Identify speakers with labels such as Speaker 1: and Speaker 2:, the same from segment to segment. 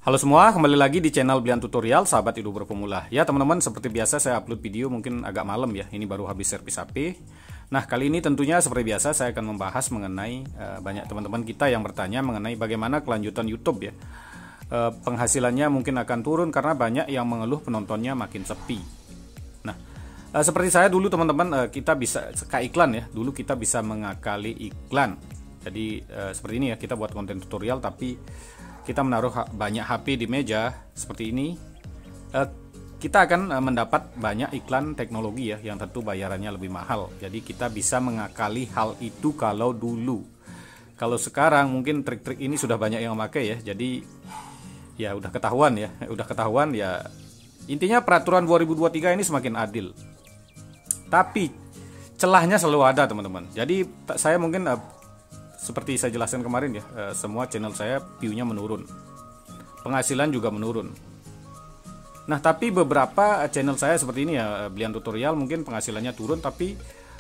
Speaker 1: Halo semua, kembali lagi di channel Blian Tutorial, sahabat youtuber pemula. Ya teman-teman, seperti biasa saya upload video mungkin agak malam ya. Ini baru habis servis HP. Nah kali ini tentunya seperti biasa saya akan membahas mengenai banyak teman-teman kita yang bertanya mengenai bagaimana kelanjutan YouTube ya. Penghasilannya mungkin akan turun karena banyak yang mengeluh penontonnya makin sepi. Nah seperti saya dulu teman-teman, kita bisa kayak iklan ya. Dulu kita bisa mengakali iklan. Jadi seperti ini ya, kita buat konten tutorial tapi kita menaruh banyak HP di meja seperti ini, kita akan mendapat banyak iklan teknologi ya, yang tentu bayarannya lebih mahal. Jadi kita bisa mengakali hal itu kalau dulu. Kalau sekarang mungkin trik-trik ini sudah banyak yang memakai ya. Jadi ya udah ketahuan ya. Intinya peraturan 2023 ini semakin adil. Tapi celahnya selalu ada teman-teman. Jadi saya mungkin seperti saya jelaskan kemarin ya, semua channel saya view-nya menurun, penghasilan juga menurun. Nah tapi beberapa channel saya seperti ini ya, Blian Tutorial mungkin penghasilannya turun tapi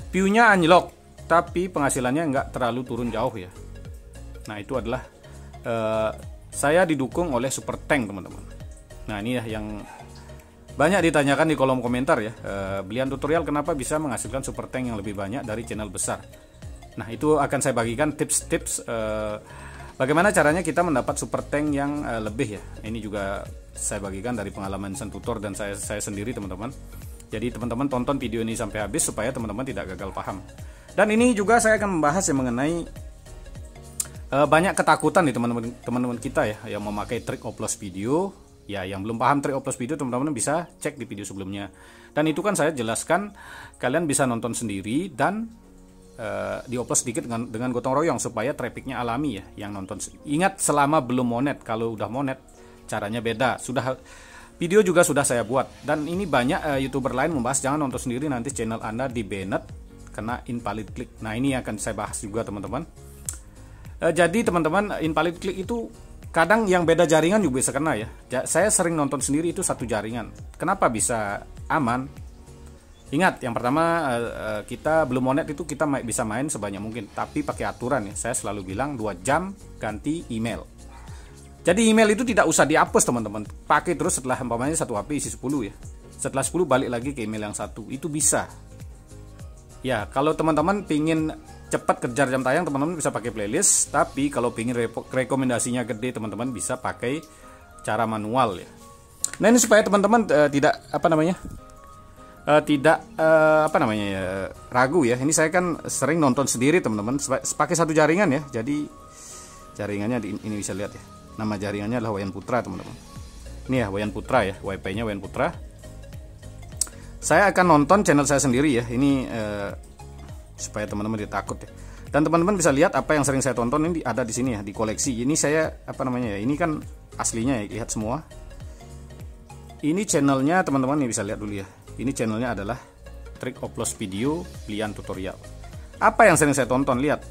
Speaker 1: view-nya anjlok, tapi penghasilannya nggak terlalu turun jauh ya. Nah itu adalah saya didukung oleh Super Tank teman-teman. Nah ini ya yang banyak ditanyakan di kolom komentar ya, Blian Tutorial kenapa bisa menghasilkan Super Tank yang lebih banyak dari channel besar. Nah itu akan saya bagikan tips-tips bagaimana caranya kita mendapat super tank yang lebih ya. Ini juga saya bagikan dari pengalaman San Tutor dan saya sendiri teman-teman. Jadi teman-teman tonton video ini sampai habis supaya teman-teman tidak gagal paham. Dan ini juga saya akan membahas yang mengenai banyak ketakutan nih teman-teman kita ya yang memakai trik upload video. Ya yang belum paham trik upload video teman-teman bisa cek di video sebelumnya. Dan itu kan saya jelaskan, kalian bisa nonton sendiri dan diupload sedikit dengan gotong royong supaya trafficnya alami ya yang nonton. Ingat selama belum monet, kalau udah monet caranya beda. Sudah video juga sudah saya buat dan ini banyak youtuber lain membahas jangan nonton sendiri nanti channel Anda di banned kena invalid click. Nah ini akan saya bahas juga teman-teman. Jadi teman-teman, invalid click itu kadang yang beda jaringan juga bisa kena ya. Saya sering nonton sendiri itu satu jaringan. Kenapa bisa aman? Ingat, yang pertama kita belum monet itu kita bisa main sebanyak mungkin, tapi pakai aturan ya. Saya selalu bilang 2 jam ganti email. Jadi email itu tidak usah dihapus teman-teman. Pakai terus setelah umpamanya satu HP isi 10 ya. Setelah 10 balik lagi ke email yang satu. Itu bisa. Ya, kalau teman-teman pingin cepat kejar jam tayang, teman-teman bisa pakai playlist. Tapi kalau pingin rekomendasinya gede, teman-teman bisa pakai cara manual ya. Nah ini supaya teman-teman tidak ragu ya. Ini saya kan sering nonton sendiri teman-teman pakai satu jaringan ya. Jadi jaringannya ini bisa lihat ya. Nama jaringannya adalah Wayan Putra teman-teman. Ini ya Wayan Putra ya, WiFi-nya Wayan Putra. Saya akan nonton channel saya sendiri ya. Ini supaya teman-teman tidak takut ya. Dan teman-teman bisa lihat apa yang sering saya tonton ini ada di sini ya, di koleksi. Ini saya ini kan aslinya ya, lihat semua. Ini channelnya teman-teman nih bisa lihat dulu ya. Ini channelnya adalah trik upload video Blian Tutorial. Apa yang sering saya tonton, lihat.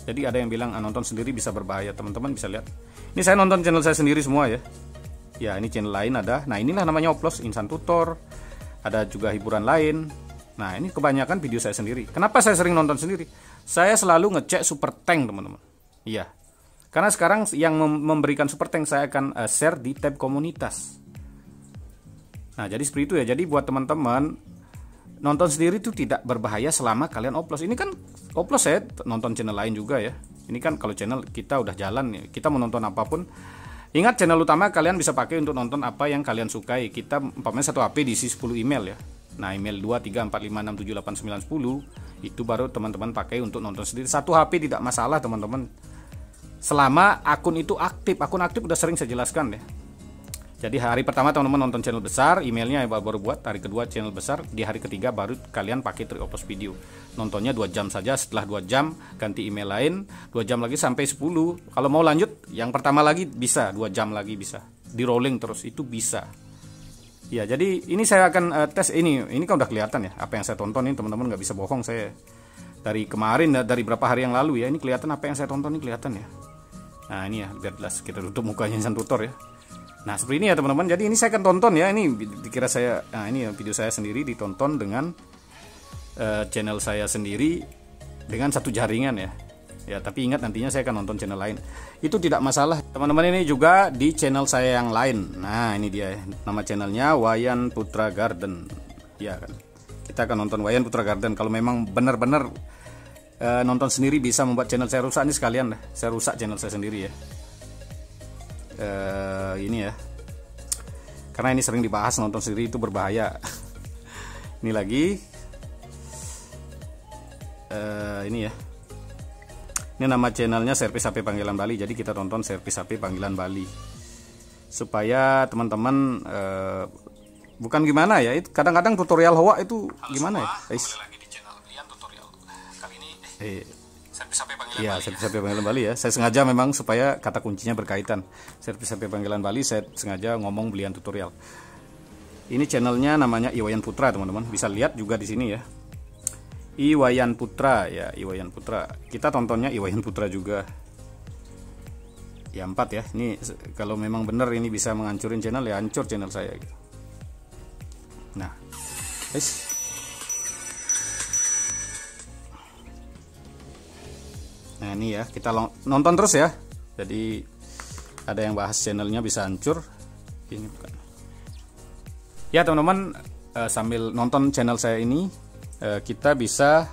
Speaker 1: Jadi ada yang bilang nonton sendiri bisa berbahaya, teman-teman bisa lihat. Ini saya nonton channel saya sendiri semua ya. Ya ini channel lain ada. Nah inilah namanya upload Insan Tutor. Ada juga hiburan lain. Nah ini kebanyakan video saya sendiri. Kenapa saya sering nonton sendiri? Saya selalu ngecek super tank teman-teman. Iya. Karena sekarang yang memberikan super tank saya akan share di tab komunitas. Nah jadi seperti itu ya. Jadi buat teman-teman nonton sendiri itu tidak berbahaya selama kalian upload. Ini kan upload saya nonton channel lain juga ya. Ini kan kalau channel kita udah jalan ya, kita mau nonton apapun. Ingat channel utama kalian bisa pakai untuk nonton apa yang kalian sukai. Kita umpamanya satu HP diisi 10 email ya. Nah email 2, 3, 4, 5, 6, 7, 8, 9, 10 itu baru teman-teman pakai untuk nonton sendiri. Satu HP tidak masalah teman-teman. Selama akun itu aktif. Akun aktif udah sering saya jelaskan ya. Jadi hari pertama teman-teman nonton channel besar, emailnya baru buat. Hari kedua channel besar, di hari ketiga baru kalian pakai trik upload video. Nontonnya 2 jam saja, setelah 2 jam ganti email lain, 2 jam lagi sampai 10. Kalau mau lanjut, yang pertama lagi bisa, 2 jam lagi bisa. Di rolling terus, itu bisa. Ya jadi ini saya akan tes ini kan udah kelihatan ya, apa yang saya tonton ini teman-teman nggak bisa bohong saya. Dari kemarin, dari berapa hari yang lalu ya, ini kelihatan apa yang saya tonton ini kelihatan ya. Nah ini ya, biar jelas, kita tutup mukanya Insan Tutor ya. Nah seperti ini ya teman-teman. Jadi ini saya akan tonton ya. Ini dikira saya, nah ini ya, video saya sendiri ditonton dengan channel saya sendiri dengan satu jaringan ya. ya, tapi ingat nantinya saya akan nonton channel lain, itu tidak masalah teman-teman. Ini juga di channel saya yang lain. Nah ini dia, nama channelnya Wayan Putra Garden, ya kan. Kita akan nonton Wayan Putra Garden. Kalau memang benar-benar nonton sendiri bisa membuat channel saya rusak, ini sekalian dah saya rusak channel saya sendiri ya. Ini ya, karena ini sering dibahas, nonton sendiri itu berbahaya. Ini lagi ini ya, ini nama channelnya Servis HP Panggilan Bali. Jadi kita tonton Servis HP Panggilan Bali supaya teman-teman bukan gimana ya, itu kadang-kadang tutorial hoa itu gimana ya guys. Servis HP Panggilan Bali. Servis HP Panggilan Bali ya. Saya sengaja memang supaya kata kuncinya berkaitan. Servis HP Panggilan Bali, saya sengaja ngomong belian tutorial. Ini channelnya namanya Iwayan Putra teman-teman. Bisa lihat juga di sini ya. Iwayan Putra ya, Iwayan Putra. Kita tontonnya Iwayan Putra juga. Ya 4 ya. Ini kalau memang benar ini bisa menghancurin channel ya, hancur channel saya gitu. Nah, guys. Nah ini ya, kita nonton terus ya. Jadi ada yang bahas channelnya bisa hancur. Ini bukan. Ya teman-teman, sambil nonton channel saya ini, kita bisa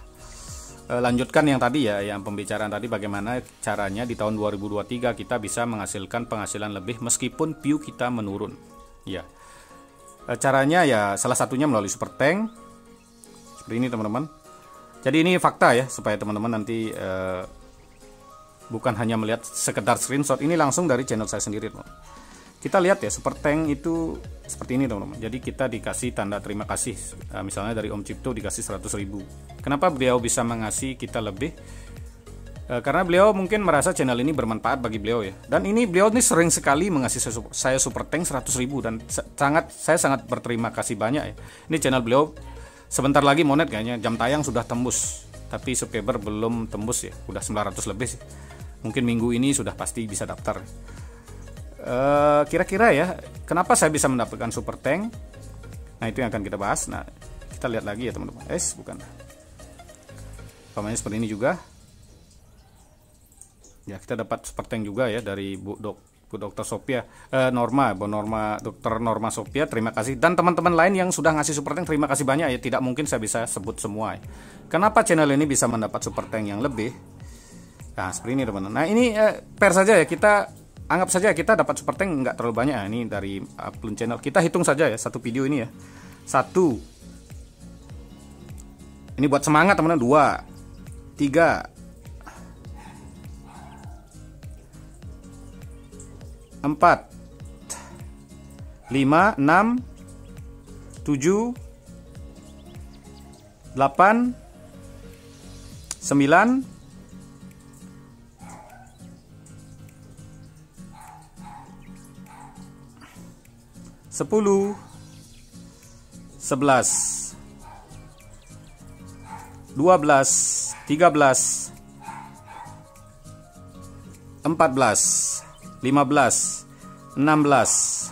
Speaker 1: lanjutkan yang tadi ya, yang pembicaraan tadi bagaimana caranya di tahun 2023 kita bisa menghasilkan penghasilan lebih meskipun view kita menurun. Ya, caranya ya salah satunya melalui super tank seperti ini teman-teman. Jadi ini fakta ya, supaya teman-teman nanti bukan hanya melihat sekedar screenshot, ini langsung dari channel saya sendiri teman. Kita lihat ya, super tank itu seperti ini teman-teman. Jadi kita dikasih tanda terima kasih, misalnya dari Om Cipto dikasih 100.000. Kenapa beliau bisa mengasih kita lebih? Karena beliau mungkin merasa channel ini bermanfaat bagi beliau ya. Dan ini beliau ini sering sekali mengasih saya super tank 100.000 dan saya sangat berterima kasih banyak ya. Ini channel beliau sebentar lagi monet kayaknya, jam tayang sudah tembus. Tapi subscriber belum tembus ya, udah 900 lebih sih. Mungkin minggu ini sudah pasti bisa daftar. Kira-kira ya, kenapa saya bisa mendapatkan super tank? Nah itu yang akan kita bahas. Nah kita lihat lagi ya teman-teman. Bukan. Pamannya seperti ini juga. Ya kita dapat super tank juga ya dari Bu Dokter Sophia, Dokter Norma Sophia. Terima kasih. Dan teman-teman lain yang sudah ngasih super tank, terima kasih banyak ya. Tidak mungkin saya bisa sebut semua ya. Kenapa channel ini bisa mendapat super tank yang lebih? Nah seperti ini teman-teman. Nah ini per saja ya, kita anggap saja kita dapat super tank nggak terlalu banyak ya. Ini dari upload channel, kita hitung saja ya satu video ini ya. 1, ini buat semangat teman-teman. 2, 3, 4, 5, 6, 7, 8, 9, 10, 11, 12, 13, 14, 15, 16,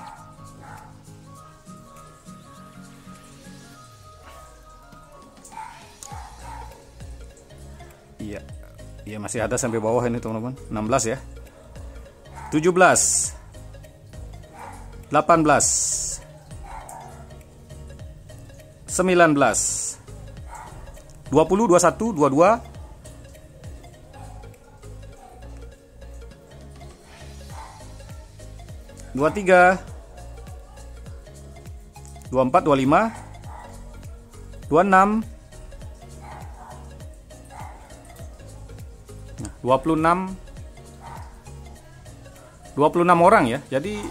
Speaker 1: iya masih ada sampai bawah ini teman-teman. 16 ya, 17, 18, 19, 20, 21, 22, 23, 24, 25, 26, 26 orang ya. Jadi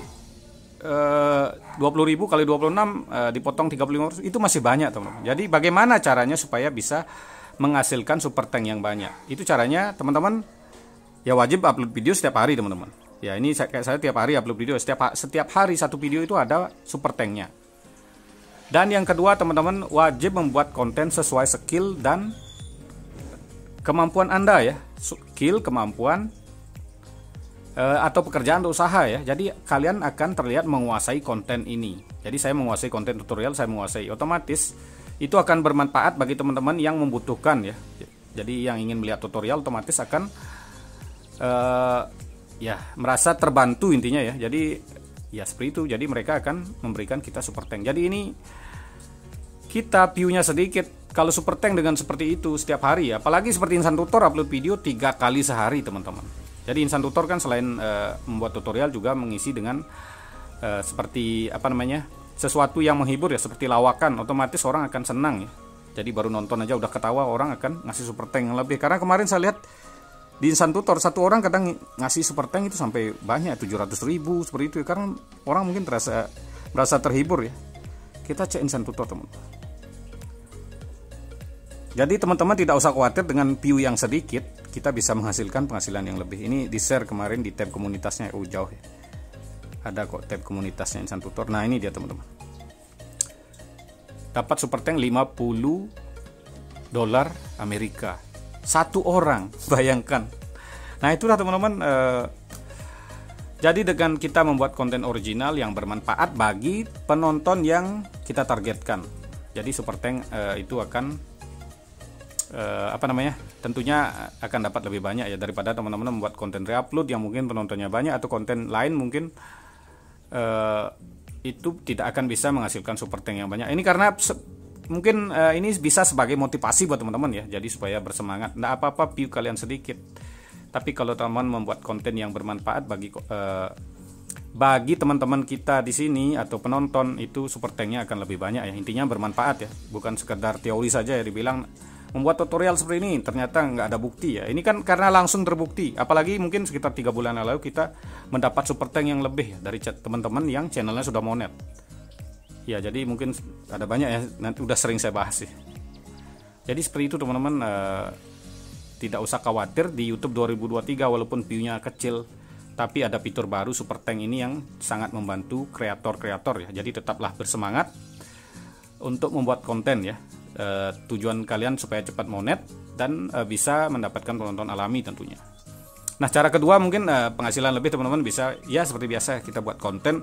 Speaker 1: 20.000 kali 26 dipotong 35 itu masih banyak teman-teman. Jadi bagaimana caranya supaya bisa menghasilkan super tank yang banyak? Itu caranya teman-teman ya, wajib upload video setiap hari teman-teman. Ya ini saya tiap hari upload video, setiap hari satu video itu ada super tanknya. Dan yang kedua teman-teman, wajib membuat konten sesuai skill dan kemampuan Anda ya. Skill, kemampuan atau pekerjaan atau usaha ya. Jadi kalian akan terlihat menguasai konten ini. Jadi saya menguasai konten tutorial, saya menguasai, otomatis itu akan bermanfaat bagi teman-teman yang membutuhkan ya. Jadi yang ingin melihat tutorial otomatis akan ya merasa terbantu intinya ya. Jadi ya seperti itu. Jadi mereka akan memberikan kita super tank. Jadi ini kita view-nya sedikit. Kalau super tank dengan seperti itu setiap hari ya, apalagi seperti Insan Tutor upload video 3 kali sehari teman-teman. Jadi Insan Tutor kan selain membuat tutorial juga mengisi dengan seperti apa namanya, sesuatu yang menghibur ya, seperti lawakan. Otomatis orang akan senang ya. Jadi baru nonton aja udah ketawa, orang akan ngasih super tank yang lebih. Karena kemarin saya lihat di Insan Tutor satu orang kadang ngasih super tank itu sampai banyak 700.000 seperti itu ya. Karena orang mungkin merasa terhibur ya. Kita cek Insan Tutor teman-teman. Jadi teman-teman tidak usah khawatir dengan view yang sedikit, kita bisa menghasilkan penghasilan yang lebih. Ini di share kemarin di tab komunitasnya, jauh ya. Ada kok tab komunitasnya Insan Tutor. Nah ini dia teman-teman. Dapat super tank 50 dolar Amerika. Satu orang, bayangkan. Nah itulah teman-teman. Jadi dengan kita membuat konten original yang bermanfaat bagi penonton yang kita targetkan. Jadi super tank itu akan apa namanya, tentunya akan dapat lebih banyak ya daripada teman-teman membuat konten reupload yang mungkin penontonnya banyak, atau konten lain mungkin itu tidak akan bisa menghasilkan super tank yang banyak. Ini karena mungkin ini bisa sebagai motivasi buat teman-teman ya, jadi supaya bersemangat. Nggak apa-apa view kalian sedikit, tapi kalau teman-teman membuat konten yang bermanfaat bagi teman-teman kita di sini atau penonton, itu super tanknya akan lebih banyak ya. Intinya bermanfaat ya, bukan sekedar teori saja ya, dibilang membuat tutorial seperti ini ternyata nggak ada bukti ya. Ini kan karena langsung terbukti, apalagi mungkin sekitar 3 bulan lalu kita mendapat super tank yang lebih ya, dari teman-teman yang channelnya sudah monet ya. Jadi mungkin ada banyak ya, nanti udah sering saya bahas sih. Jadi seperti itu teman-teman, tidak usah khawatir di YouTube 2023 walaupun view-nya kecil, tapi ada fitur baru super tank ini yang sangat membantu kreator-kreator ya. Jadi tetaplah bersemangat untuk membuat konten ya. Tujuan kalian supaya cepat monet dan bisa mendapatkan penonton alami tentunya. Nah cara kedua mungkin penghasilan lebih teman-teman bisa ya seperti biasa kita buat konten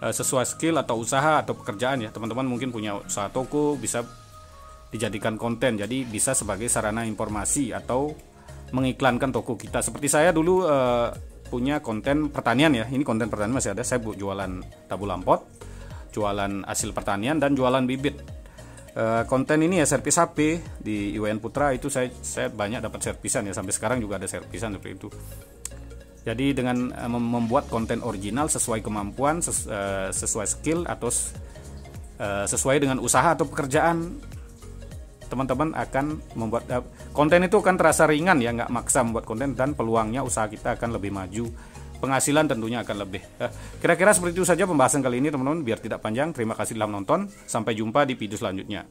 Speaker 1: sesuai skill atau usaha atau pekerjaan ya. Teman-teman mungkin punya usaha toko, bisa dijadikan konten, jadi bisa sebagai sarana informasi atau mengiklankan toko kita. Seperti saya dulu punya konten pertanian ya. Ini konten pertanian masih ada, saya jualan tabu lampot, jualan hasil pertanian, dan jualan bibit. Konten ini ya servis HP di IWN Putra, itu saya banyak dapat servisan ya, sampai sekarang juga ada servisan seperti itu. Jadi dengan membuat konten original sesuai kemampuan, sesuai skill atau sesuai dengan usaha atau pekerjaan, teman-teman akan membuat konten itu akan terasa ringan ya, nggak maksa membuat konten, dan peluangnya usaha kita akan lebih maju, penghasilan tentunya akan lebih. Kira-kira seperti itu saja pembahasan kali ini teman-teman, biar tidak panjang. Terima kasih telah menonton, sampai jumpa di video selanjutnya.